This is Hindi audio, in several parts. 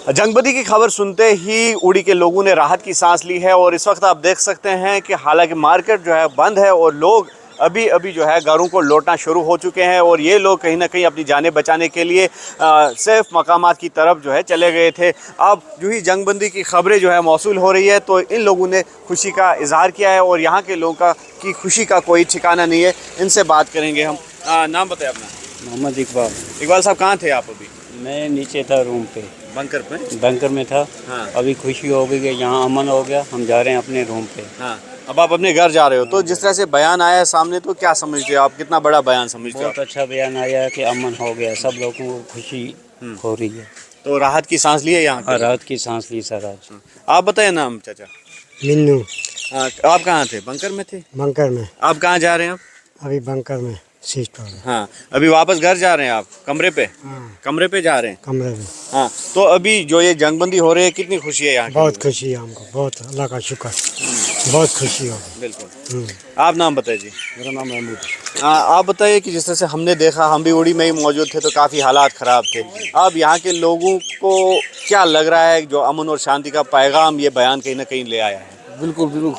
जंगबंदी की खबर सुनते ही उड़ी के लोगों ने राहत की सांस ली है और इस वक्त आप देख सकते हैं कि हालांकि मार्केट जो है बंद है और लोग अभी अभी जो है घरों को लौटना शुरू हो चुके हैं और ये लोग कहीं ना कहीं अपनी जानें बचाने के लिए सेफ मकामात की तरफ जो है चले गए थे। अब जो ही जंगबंदी की खबरें जो है मौसूल हो रही है तो इन लोगों ने खुशी का इजहार किया है और यहाँ के लोगों की खुशी का कोई ठिकाना नहीं है। इनसे बात करेंगे हम। नाम बताएं अपना। मोहम्मद इकबाल। इकबाल साहब कहाँ थे आप अभी? मैं नीचे था रूम पे, बंकर में था। हाँ। अभी खुशी हो गई कि यहाँ अमन हो गया, हम जा रहे हैं अपने रूम पे। हाँ। अब आप अपने घर जा रहे हो तो जिस तरह से बयान आया है सामने तो क्या समझते हो आप, कितना बड़ा बयान समझते हो? बहुत अच्छा बयान आया है कि अमन हो गया, सब लोगों को खुशी हो रही है। तो राहत की सांस ली है यहाँ पे? राहत की सांस ली सर आज। आप बताइए नाम चाचा। मिन्नू। आप कहाँ थे? बंकर में थे? बंकर में। आप कहाँ जा रहे हैं? आप अभी बंकर में सीट पर। हाँ, अभी वापस घर जा रहे हैं आप? कमरे पे? हाँ। कमरे पे जा रहे हैं? कमरे में। हाँ, तो अभी जो ये जंगबंदी हो रही है कितनी खुशी है यहाँ? बहुत खुशी है हमको, बहुत अल्लाह का शुक्र, बहुत खुशी हो। बिल्कुल। आप नाम बताइए जी। मेरा नाम महमूद। आप बताइए कि जिस तरह से हमने देखा, हम भी उड़ी में ही मौजूद थे तो काफ़ी हालात ख़राब थे। अब यहाँ के लोगों को क्या लग रहा है जो अमन और शांति का पैगाम ये बयान कहीं ना कहीं ले आया है? बिल्कुल बिल्कुल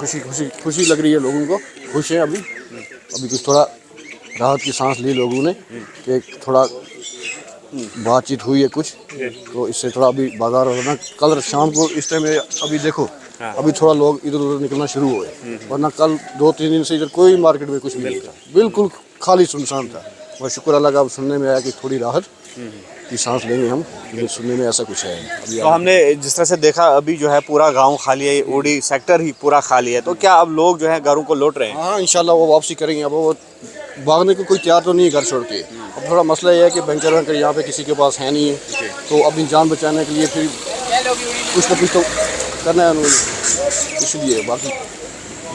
खुशी लग रही है लोगों को। खुश है अभी कुछ थोड़ा राहत की सांस ली लोगों ने कि थोड़ा बातचीत हुई है कुछ, तो इससे थोड़ा अभी बाजार होना। कल शाम को इस टाइम अभी देखो अभी थोड़ा लोग इधर उधर निकलना शुरू हुए, वरना कल 2-3 दिन से इधर कोई मार्केट में कुछ भी नहीं था, बिल्कुल खाली सुनसान था। और शुक्र अल्लाह का सुनने में आया कि थोड़ी राहत की सांस लेंगे हम, लेकिन सुनने में ऐसा कुछ है अभी। तो हमने जिस तरह से देखा अभी जो है पूरा गांव खाली है, उड़ी सेक्टर ही पूरा खाली है, तो क्या अब लोग जो है घरों को लौट रहे हैं? हाँ इंशाल्लाह वो वापसी करेंगे। अब वो भागने को कोई तैयार तो नहीं है घर छोड़ के। अब थोड़ा मसला ये है कि बैंकर यहाँ पे किसी के पास है नहीं है, तो अपनी जान बचाने के लिए फिर कुछ न कुछ तो करना है उन्होंने, इसलिए बाकी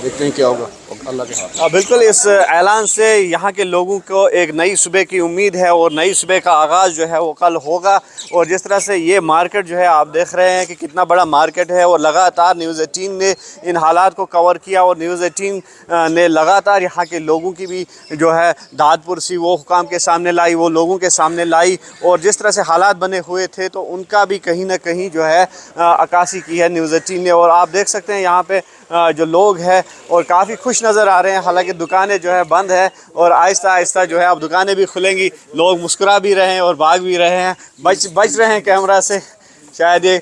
देखते हैं क्या होगा अल्लाह के हाथ। बिल्कुल, इस ऐलान से यहाँ के लोगों को एक नई सुबह की उम्मीद है और नई सुबह का आगाज़ जो है वो कल होगा। और जिस तरह से ये मार्केट जो है आप देख रहे हैं कि कितना बड़ा मार्केट है और लगातार न्यूज़ 18 ने इन हालात को कवर किया और न्यूज़ 18 ने लगातार यहाँ के लोगों की भी जो है दादपुरसी वो हुकाम के सामने लाई, वो लोगों के सामने लाई और जिस तरह से हालात बने हुए थे तो उनका भी कहीं ना कहीं जो है अक्कासी की है न्यूज़ 18 ने। और आप देख सकते हैं यहाँ पे जो लोग हैं और काफ़ी खुश नज़र आ रहे हैं, हालांकि दुकानें जो है बंद है और आहिस्ता आहिस्ता जो है अब दुकानें भी खुलेंगी। लोग मुस्कुरा भी रहे हैं और भाग भी रहे हैं, बच रहे हैं कैमरा से। शायद ये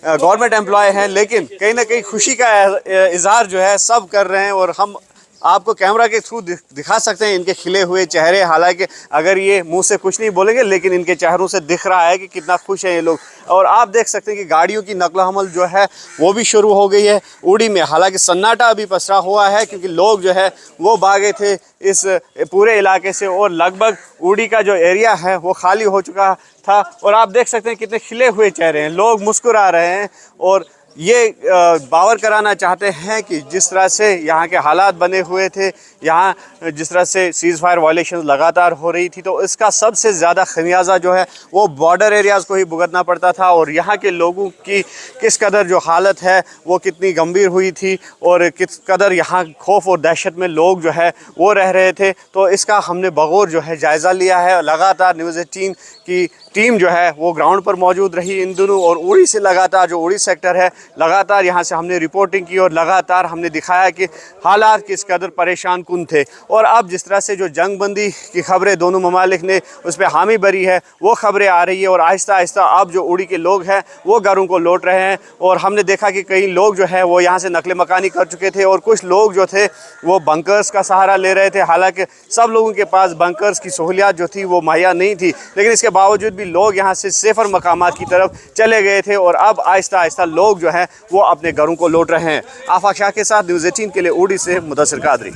गवर्नमेंट एम्प्लॉय हैं लेकिन कहीं ना कहीं खुशी का इजहार जो है सब कर रहे हैं और हम आपको कैमरा के थ्रू दिखा सकते हैं इनके खिले हुए चेहरे। हालांकि अगर ये मुंह से कुछ नहीं बोलेंगे लेकिन इनके चेहरों से दिख रहा है कि कितना खुश हैं ये लोग। और आप देख सकते हैं कि गाड़ियों की नकल हमल जो है वो भी शुरू हो गई है उड़ी में। हालांकि सन्नाटा अभी पसरा हुआ है क्योंकि लोग जो है वो भागे थे इस पूरे इलाके से और लगभग उड़ी का जो एरिया है वो खाली हो चुका था। और आप देख सकते हैं कितने खिले हुए चेहरे हैं, लोग मुस्कुरा रहे हैं और ये बावर कराना चाहते हैं कि जिस तरह से यहाँ के हालात बने हुए थे, यहाँ जिस तरह से सीज़ फायर वायलेशन लगातार हो रही थी तो इसका सबसे ज़्यादा खमियाजा जो है वो बॉर्डर एरियाज़ को ही भुगतना पड़ता था और यहाँ के लोगों की किस कदर जो हालत है वो कितनी गंभीर हुई थी और किस कदर यहाँ खौफ और दहशत में लोग जो है वो रह रहे थे। तो इसका हमने बगौर जो है जायज़ा लिया है। लगातार न्यूज़ 18 की टीम जो है वो ग्राउंड पर मौजूद रही इन दिनों और उड़ी से लगातार जो उड़ी सेक्टर है लगातार यहाँ से हमने रिपोर्टिंग की और लगातार हमने दिखाया कि हालात किस कदर परेशान कुन थे। और अब जिस तरह से जो जंगबंदी की खबरें दोनों ममालिक ने उस पर हामी भरी है वो खबरें आ रही है और आहिस्ता आहिस्ता अब जो उड़ी के लोग हैं वो घरों को लौट रहे हैं। और हमने देखा कि कई लोग जो है वो यहाँ से नकल मकानी कर चुके थे और कुछ लोग जो थे वो बंकर्स का सहारा ले रहे थे। हालांकि सब लोगों के पास बंकर्स की सहूलियात जो थी वो मुहैया नहीं थी, लेकिन इसके बावजूद भी लोग यहाँ से सेफर मकामात की तरफ चले गए थे और अब आहिस्ता आहिस्ता लोग जो हैं वो अपने घरों को लौट रहे हैं। आफाक शाह के साथ न्यूज़ 18 के लिए उड़ी से मुदस्सिर कादरी।